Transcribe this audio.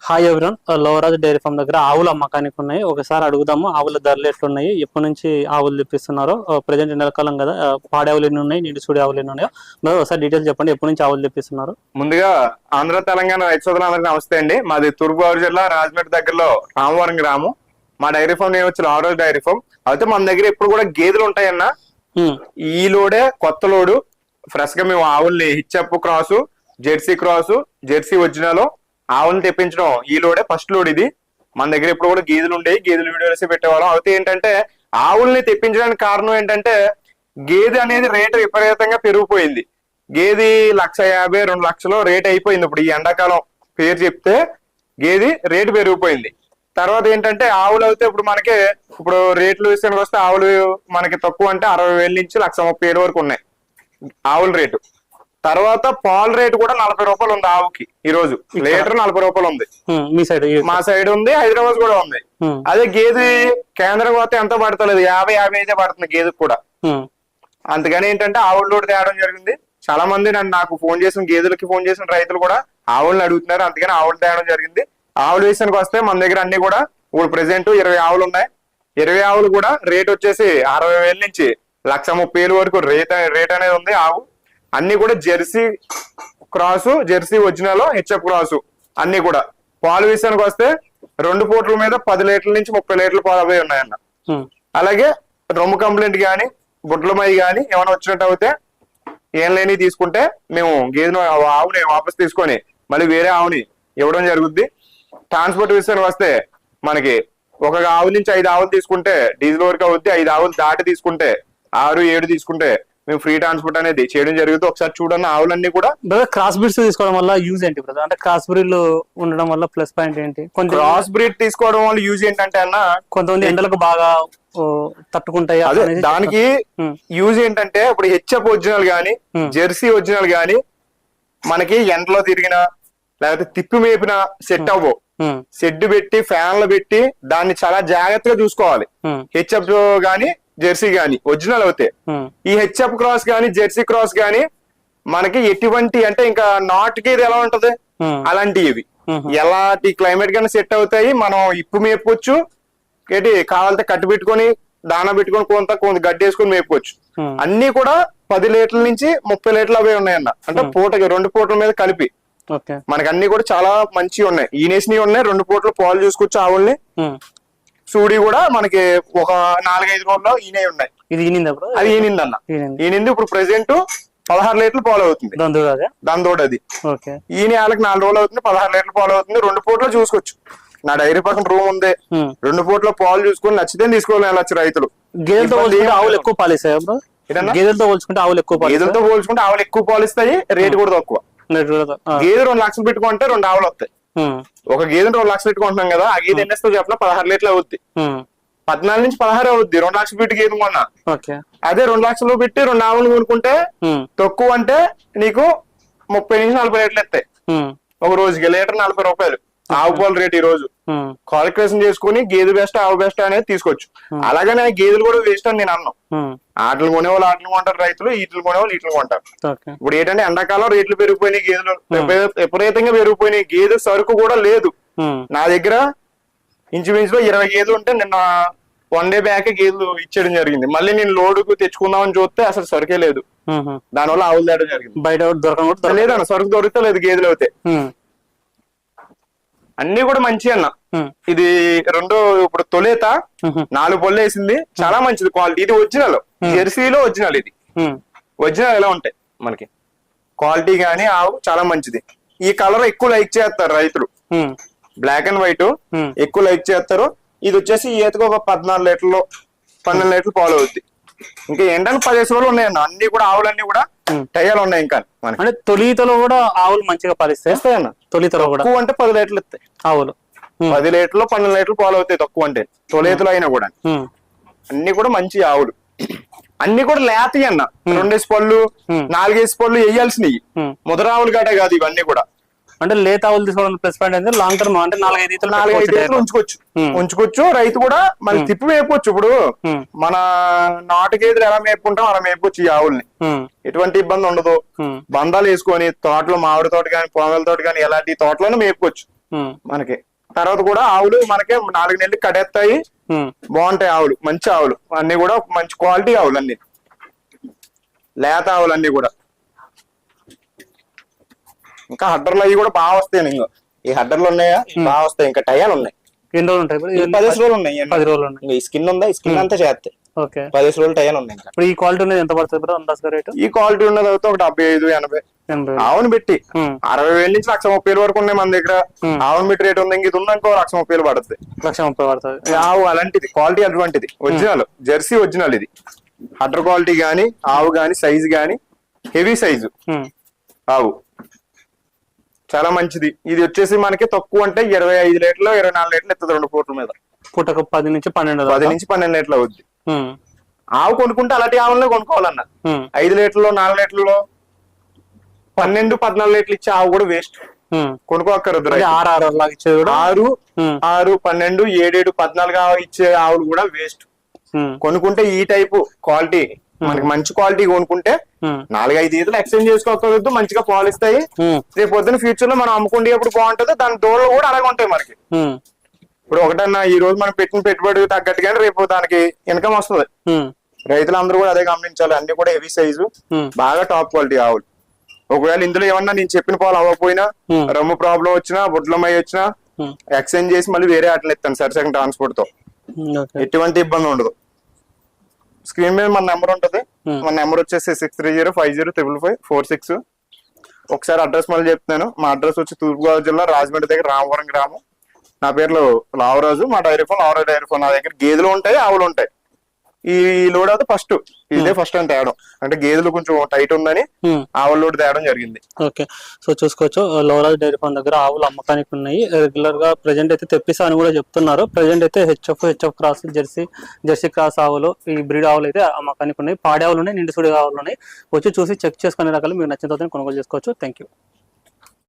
Hi everyone, Lovaraju dairy farm దగ్గర ఆవులు అమ్మకానికి ఉన్నాయి. ఒకసారి అడుగుదాము ఆవుల ధరలు ఎట్లున్నాయి, ఎప్పటి నుంచి ఆవులు తెప్పిస్తున్నారో. ప్రజెంట్ ఎండాకాలం కదా, పాడి ఆవులు ఎన్ని ఉన్నాయి, నీటి సూడి ఆవులు ఎన్ని ఉన్నాయో మరి ఒకసారి డీటెయిల్స్ చెప్పండి. ఎప్పటి నుంచి ఆవులు తెప్పిస్తున్నారు? ముందుగా ఆంధ్ర తెలంగాణ రైతు సోదరులందరికీ నమస్తే అండి. మాది తూర్పుగోదావరి జిల్లా రాజమండ్రి దగ్గరలో రామవరం గ్రామం. మా డైరీ ఫామ్ నేను వచ్చి లోవరాజు డైరీ ఫామ్. అయితే మన దగ్గర ఎప్పుడు కూడా గేదెలు ఉంటాయన్న. ఈ లోడే కొత్త లోడు ఫ్రెష్ గా మేము ఆవుల్ని హిచ్చప్ cross, Jersey cross, Jersey original ఆవులను తెప్పించడం ఈ లోడే ఫస్ట్ లోడ్ ఇది. మన దగ్గర ఇప్పుడు కూడా గేదెలు ఉండేవి, గేదెలు వీడియోస్ పెట్టేవాళ్ళం. అయితే ఏంటంటే ఆవుల్ని తెప్పించడానికి కారణం ఏంటంటే గేదె అనేది రేటు విపరీతంగా పెరిగిపోయింది. గేది 1,50,000, 2,00,000 రేట్ అయిపోయింది. ఇప్పుడు ఈ ఎండాకాలం పేరు చెప్తే గేది రేటు పెరిగిపోయింది. తర్వాత ఏంటంటే ఆవులు అయితే ఇప్పుడు రేట్లు విషయానికి వస్తే ఆవులు మనకి తక్కువ అంటే 60,000 నుంచి 1,30,000 వరకు ఉన్నాయి ఆవుల రేటు. తర్వాత పాల రేటు కూడా 40 రూపాయలు ఉంది ఆవుకి. ఈ రోజు లీటర్ 40 రూపాయలు ఉంది. మా సైడ్ ఉంది, హైదరాబాద్ కూడా ఉంది. అదే గేదె కేంద్రం పోతే ఎంత పడతలేదు, 50-55 పడుతుంది గేదెకి కూడా. అందుకని ఏంటంటే ఆవుల లోటు తేవడం జరిగింది. చాలా మంది నాకు ఫోన్ చేసిన గేదెలకి ఫోన్ చేసిన రైతులు కూడా ఆవులను అడుగుతున్నారు. అందుకని ఆవులు తేవడం జరిగింది. ఆవుల విషయానికి వస్తే మన దగ్గర అన్ని కూడా ఇప్పుడు ప్రెసెంట్ 20 ఆవులు ఉన్నాయి. 20 ఆవులు కూడా రేట్ వచ్చేసి 60,000 నుంచి 1,30,000 వరకు రేట్ అనేది ఉంది. ఆవు అన్ని కూడా Jersey cross, Jersey original, HF cross అన్ని కూడా. పాలు విషయానికి వస్తే 2 పూటల మీద 10 లీటర్ల నుంచి 30 లీటర్ల పాలు అవే ఉన్నాయన్న. అలాగే రొమ్ము కంప్లైంట్ గాని, బుడ్లమై గాని ఏమైనా వచ్చినట్టు అయితే ఏం లేని తీసుకుంటే మేము గేదెను ఆవుని వాపస్ తీసుకొని మళ్ళీ వేరే ఆవుని ఇవ్వడం జరుగుద్ది. ట్రాన్స్పోర్ట్ విషయానికి వస్తే మనకి ఒక ఆవు నుంచి 5 ఆవులు తీసుకుంటే డీజిల్ వరకు అవుద్ది. 5 ఆవులు దాటి తీసుకుంటే 6-7 తీసుకుంటే మేము ఫ్రీ ట్రాన్స్పోర్ట్ అనేది చేయడం జరుగుతుంది. ఒకసారి చూడండి ఆవులన్నీ కూడా. క్రాస్ బ్రీడ్స్ తీసుకోవడం వల్ల యూజ్ ఏంటి బ్రదర్? అంటే క్రాస్ బ్రీడ్ ఉండడం వల్ల ప్లస్ పాయింట్ ఏంటి? క్రాస్ బ్రీడ్ తీసుకోవడం వల్ల యూజ్ ఏంటంటే అన్న, కొంతమంది ఎండలకు బాగా తట్టుకుంటాయి. అదే దానికి యూజ్ ఏంటంటే ఇప్పుడు హెచ్ఎఫ్ ఒరిజినల్ గానీ, జెర్సీ ఒరిజినల్ గానీ మనకి ఎండలో తిరిగినా లేకపోతే తిప్పి మేపినా సెట్ అవ్వవు. షెడ్ పెట్టి ఫ్యాన్లు పెట్టి దాన్ని చాలా జాగ్రత్తగా చూసుకోవాలి. హెచ్ఎఫ్ గానీ జెర్సీ గాని ఒరిజినల్ అవుతాయి. ఈ హెచ్ఎఫ్ క్రాస్ గాని, జెర్సీ క్రాస్ గాని మనకి ఎటువంటి అంటే ఇంకా నాటుకి ఇది ఎలా ఉంటది అలాంటివి ఇవి ఎలాంటి క్లైమేట్ గానీ సెట్ అవుతాయి. మనం ఇప్పు మేపుకోవచ్చు, ఏంటి కావాలంటే కట్టు పెట్టుకొని దానా పెట్టుకొని కొంత గడ్డి వేసుకొని మేపుకోవచ్చు. అన్ని కూడా 10 లీటర్ల నుంచి 30 లీటర్లు అవే ఉన్నాయన్న. అంటే పూటకి 2 పూటల మీద కలిపి మనకి అన్ని కూడా చాలా మంచిగా ఉన్నాయి. ఈనేసినవి ఉన్నాయి. 2 పూటలు పాలు చూసుకోవచ్చు ఆవుల్ని. సూడి కూడా మనకి ఒక 4-5 రోజుల్లో ఈనే ఉన్నాయి. అది ఈనిందన్న. ఈనింది ఇప్పుడు ప్రెసెంట్ 16 లీటర్లు పాలు అవుతుంది. దందోడు అది ఈయన వాళ్ళకి 4 రోజులు అవుతుంది, 16 లీటర్లు పాలు అవుతుంది. 2 పూటలు చూసుకోవచ్చు. నా డైరీ పక్కన రూమ్ ఉంది. 2 పూటలో పాలు చూసుకొని నచ్చితే తీసుకోవాలి వెళ్ళచ్చు రైతులు. గేదెలతో ఆవులు ఎక్కువ పాలిస్తాయి. గేదెలతో పోల్చుకుంటే ఆవులు ఎక్కువ పాలిస్తాయి. రేటు కూడా తక్కువ. గేదె 2 లక్షలు పెట్టుకుంటే 2 ఆవులు వస్తాయి. ఒక గేదెని 2 లక్షలు పెట్టుకుంటున్నాం కదా, ఆ గేదె ఎన్నేస్తో చెప్పిన 16 లీటర్లు అవుద్ది. 14 నుంచి 16 అవుద్ది. 2 లక్షలు పెట్టి గేదె కొన్నా. అదే 2 లక్షలు పెట్టి 2 ఆవులు కొనుక్కుంటే తక్కువ అంటే నీకు 30 నుంచి 40 లీటర్లు ఇస్తాయి ఒక రోజుకి. లీటర్ 40 రూపాయలు ఆవు పాలు రేటు ఈ రోజు. క్వాలిఫికేషన్ చేసుకుని గేదె బెస్ట్ ఆవు బెస్ట్ అనేది తీసుకోవచ్చు. అలాగనే గేదెలు కూడా వేస్ట్ అని నేను అన్నాను. ఆటలు కొనేవాళ్ళు ఆటలు కొంటారు రైతులు, ఈటలు కొనేవాళ్ళు ఈటలు కొంటారు. ఇప్పుడు ఏంటంటే ఎండాకాలం రేట్లు పెరిగిపోయినాయి, గేదెలు విపరీతంగా పెరిగిపోయినాయి. గేదె సరుకు కూడా లేదు నా దగ్గర. ఇంచుమించులో 20 గేదెలు ఉంటే నిన్న 1 డే బ్యాక్ గేదెలు ఇచ్చేయడం జరిగింది. మళ్ళీ నేను లోడుకు తెచ్చుకుందామని చూస్తే అసలు సరుకే లేదు. దానివల్ల ఆవులు తేడం జరిగింది. బయట లేదన్న, సరుకు దొరికితే లేదు గేదెలు అయితే. అన్ని కూడా మంచి అన్న. ఇది ఇప్పుడు తొలేత 4 పళ్ళు వేసింది, చాలా మంచిది క్వాలిటీ. ఇది ఒరిజినల్, జెర్సీలో ఒరిజినల్. ఇది ఒరిజినల్ ఎలా ఉంటాయి మనకి క్వాలిటీ గానీ ఆవు చాలా మంచిది. ఈ కలర్ ఎక్కువ లైక్ చేస్తారు రైతులు. బ్లాక్ అండ్ వైట్ ఎక్కువ లైక్ చేస్తారు. ఇది వచ్చేసి ఈతకు ఒక 14 లీటర్లు 12 లీటర్లు పాలు అవుద్ది. ఇంకా ఏంటంటే 15 రోజులు ఉన్నాయన్న. అన్ని కూడా ఆవులన్నీ కూడా టయాలు ఉన్నాయి. ఇంకా అంటే తొలితలో కూడా ఆవులు మంచిగా పాలిస్తాయి అన్న. తొలితలో కూడా తక్కువ అంటే 10 లీటర్లు ఇస్తాయి ఆవులు. 10 లీటర్లు 12 లీటర్లు పాలు అవుతాయి తక్కువ అంటే. తొలితలు అయినా కూడా అన్ని కూడా మంచి ఆవులు. అన్ని కూడా లేతయి అన్న. 2 పళ్ళు 4 పళ్ళు వేయాల్సినవి. ముదరావులు గటే కాదు ఇవన్నీ కూడా. అంటే లేత ఆవులు తీసుకోవడం ప్లస్ పాయింట్ అంటే లాంగ్ టర్మ్ అంటే 4-5 ఈతలు ఉంచుకోవచ్చు. రైతు కూడా మళ్ళీ తిప్పి మేపుకోవచ్చు. ఇప్పుడు మన నాటు గేదెలు ఎలా మేపుకుంటాం అలా మేపుకోవచ్చు ఈ ఆవుల్ని. ఎటువంటి ఇబ్బంది ఉండదు. బంధాలు వేసుకొని తోటలో మామిడి తోట కానీ పొంగల తోట కానీ ఎలాంటి తోటలోనే మేపుకోవచ్చు. మనకి. తర్వాత కూడా ఆవులు మనకి 4 నెలలు కడేస్తాయి, బాగుంటాయి ఆవులు, మంచి ఆవులు అన్ని కూడా మంచి క్వాలిటీ ఆవులు అన్ని, లేత ఆవులు అన్ని కూడా. ఇంకా హడ్డర్లు అవి కూడా బాగా వస్తాయి. ఇంకా ఈ హడ్డర్లు ఉన్నాయా బాగా వస్తాయి. ఇంకా టయాలు ఉన్నాయి. ఎన్ని రోజులు ఉంటాయి? 10 రోజులు ఉన్నాయి. 10 రోజులు ఉన్నాయి. ఈ స్కిన్ ఉందా, ఈ స్కిన్ అంతా చేస్తాయి. ఓకే, 10 రోజులు టయాలు ఉన్నాయి. ఇంకా ఇప్పుడు ఈ క్వాలిటీ ఉన్నది ఎంత పడుతుంది బ్రో అందాజుగా రేటు? ఈ క్వాలిటీ ఉన్నది అయితే ఒక 75-80 ఆవును పెట్టి 60,000 నుంచి 1,30,000 వరకు ఉన్నాయి మన దగ్గర. ఆవును పెట్టి రేట్ ఉంది. ఇంక ఇది ఉందనుకో 1,30,000 పడుతుంది. 1,30,000 పడుతుంది. ఆవు అలాంటిది, క్వాలిటీ అటువంటిది, ఒరిజినల్ జెర్సీ ఒరిజినల్. ఇది హడ్డర్ క్వాలిటీ గానీ, ఆవు గానీ, సైజు గానీ హెవీ సైజు ఆవు, చాలా మంచిది. ఇది వచ్చేసి మనకి తక్కువ అంటే 25 లీటర్లు 24 లీటర్లు ఎత్తుంది 2 పూటల మీద. పూటకు 10 నుంచి 12 లీటర్లు అవుద్ది. ఆవు కొనుక్కుంటే అలాంటి ఆవులనే కొనుక్కోవాలన్న. 5 లీటర్లు 4 లీటర్లు 12-14 లీటర్లు ఇచ్చే ఆవు కూడా వేస్ట్, కొనుక్కోక్కర్లేదు. 6, 12, 7, 14 ఇచ్చే ఆవులు కూడా వేస్ట్. కొనుక్కుంటే ఈ టైపు క్వాలిటీ మనకి మంచి క్వాలిటీ కొనుక్కుంటే 4-5 ఈతలు ఎక్స్చేంజ్ చేసుకోవద్దు, మంచిగా పాలు ఇస్తాయి. రేపు పొద్దున ఫ్యూచర్ లో మనం అమ్ముకుంటేప్పుడు బాగుంటది. దాని దోళ్ళు కూడా అలాగే ఉంటాయి మనకి. ఇప్పుడు ఒకటన్నా ఈ రోజు మనం పెట్టిన పెట్టుబడి తగ్గట్టుగానే రేపు దానికి ఇన్కమ్ వస్తుంది. రైతులందరూ కూడా అదే గమనించాలి. అన్ని కూడా హెవీ సైజు, బాగా టాప్ క్వాలిటీ ఆవులు. ఒకవేళ ఇందులో ఏమన్నా నేను చెప్పిన పాలు అవ్వకపోయినా, రమ్ము ప్రాబ్లం వచ్చినా, బొడ్లమై వచ్చినా ఎక్స్చేంజ్ చేసి మళ్ళీ వేరే ఆటలు ఇస్తాను సరి సెకండ్ ట్రాన్స్పోర్ట్ తో. ఎటువంటి ఇబ్బంది ఉండదు. స్క్రీన్ మీద మన నెంబర్ ఉంటది. మన నెంబర్ వచ్చేసి 6305055546. ఒకసారి అడ్రస్ మళ్ళీ చెప్తాను. మా అడ్రస్ వచ్చి తూర్పుగోదావరి జిల్లా రాజమండ్రి దగ్గర రామవరం గ్రామం. నా పేరు లావరాజు. మా dairy farm Lavaraju dairy farm. నా దగ్గర గేదెలు ఉంటాయి, ఆవులు ఉంటాయి. ఈ లోడ్ అయితే ఫస్ట్ ఇదే ఫస్ట్ అని తేడం, అంటే గేదెలు కొంచెం టైట్ ఉందని ఆవుల లోడ్ తేడం జరిగింది. ఓకే, సో చూసుకోవచ్చు లోవరాజ్ డైరీ ఫామ్ దగ్గర ఆవులు అమ్మకానికి ఉన్నాయి. రెగ్యులర్ గా ప్రెజెంట్ అయితే తెప్పిస్తా అని కూడా చెప్తున్నారు. ప్రెజెంట్ అయితే హెచ్ఎఫ్ క్రాస్, జెర్సీ క్రాస్ ఆవులు, ఈ బ్రీడ్ ఆవులు అయితే అమ్మకానికి ఉన్నాయి. పాడి ఆవులు ఉన్నాయి, నిండుసుడి ఆవులు ఉన్నాయి. వచ్చి చూసి చెక్ చేసుకునే రకాలు మీకు నచ్చిన తర్వాత కొనుగోలు చేసుకోవచ్చు. Thank you.